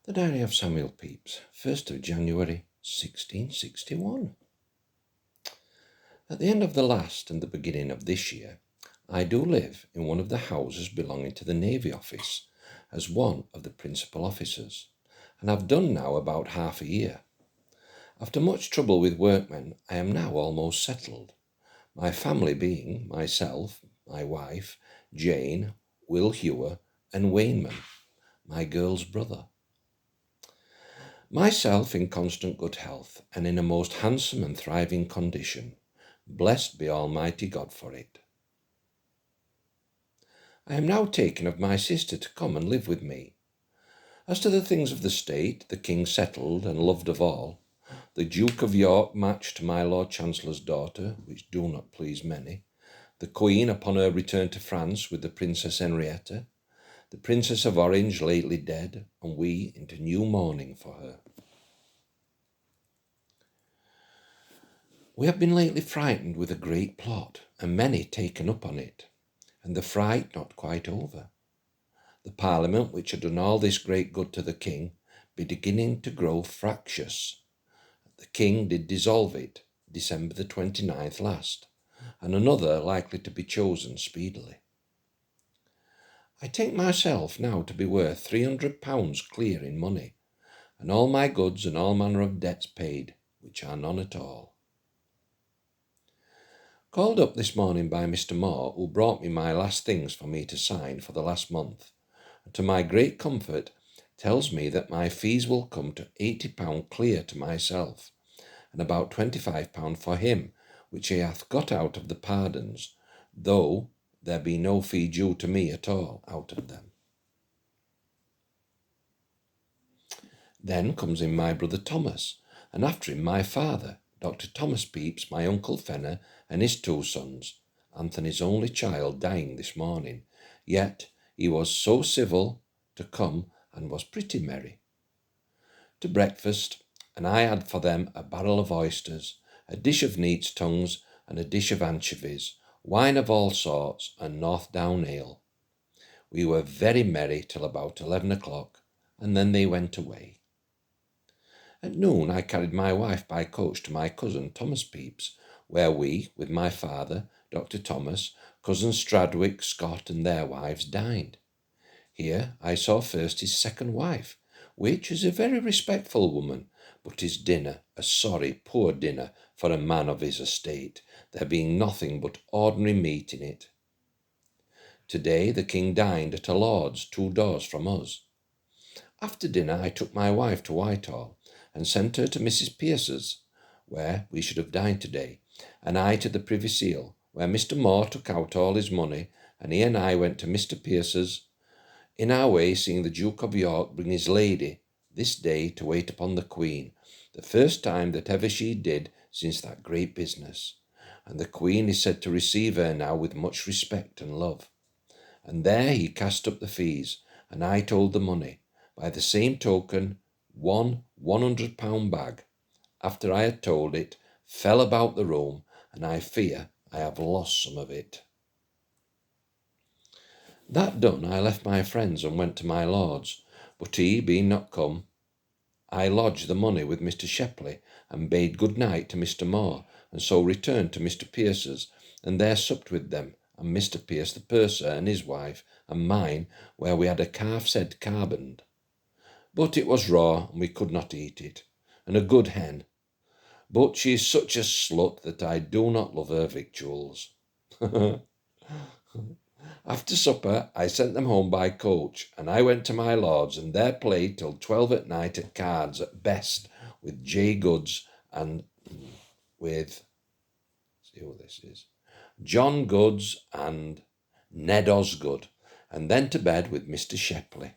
The Diary of Samuel Pepys, 1st of January 1661. At the end of the last and the beginning of this year, I do live in one of the houses belonging to the Navy Office as one of the principal officers, and I've done now about half a year. After much trouble with workmen, I am now almost settled, my family being myself, my wife, Jane, Will Hewer, and Wayneman, my girl's brother. Myself in constant good health, and in a most handsome and thriving condition. Blessed be Almighty God for it. I am now taken of my sister to come and live with me. As to the things of the state, the king settled and loved of all, the Duke of York matched to my Lord Chancellor's daughter, which do not please many, the Queen upon her return to France with the Princess Henrietta, the Princess of Orange lately dead, and we into new mourning for her. We have been lately frightened with a great plot, and many taken up on it, and the fright not quite over. The Parliament, which had done all this great good to the king, be beginning to grow fractious. The king did dissolve it, December the 29th last, and another likely to be chosen speedily. I take myself now to be worth £300 clear in money, and all my goods and all manner of debts paid, which are none at all. Called up this morning by Mr. Moore, who brought me my last things for me to sign for the last month, and to my great comfort tells me that my fees will come to £80 clear to myself, and about £25 for him, which he hath got out of the pardons, though there be no fee due to me at all out of them. Then comes in my brother Thomas, and after him my father, Dr. Thomas Pepys, my uncle Fenner, and his two sons, Anthony's only child, dying this morning. Yet he was so civil to come, and was pretty merry. To breakfast, and I had for them a barrel of oysters, a dish of neat's tongues, and a dish of anchovies, wine of all sorts, and North Down ale. We were very merry till about 11 o'clock, and then they went away. At noon I carried my wife by coach to my cousin Thomas Pepys, where we, with my father, Dr. Thomas, cousin Stradwick, Scott, and their wives, dined. Here I saw first his second wife, which is a very respectful woman, but his dinner a sorry, poor dinner for a man of his estate, there being nothing but ordinary meat in it. Today the king dined at a lord's 2 doors from us. After dinner I took my wife to Whitehall, and sent her to Mrs. Pierce's, where we should have dined today, and I to the Privy Seal, where Mr. Moore took out all his money, and he and I went to Mr. Pierce's, in our way seeing the Duke of York bring his lady this day to wait upon the Queen, the first time that ever she did since that great business, and the Queen is said to receive her now with much respect and love. And there he cast up the fees, and I told the money, by the same token, one £100 bag, after I had told it, fell about the room, and I fear I have lost some of it. That done, I left my friends and went to my lord's, but he being not come, I lodged the money with Mr. Shepley, and bade good night to Mr. Moore, and so returned to Mr. Pierce's, and there supped with them, and Mr. Pierce the purser, and his wife, and mine, where we had a calf's head carboned. But it was raw, and we could not eat it, and a good hen. But she is such a slut that I do not love her victuals. After supper, I sent them home by coach, and I went to my lord's, and there played till 12 at night at cards at best, with J. Goods and with, see who this is, John Goods and Ned Osgood, and then to bed with Mr. Shepley.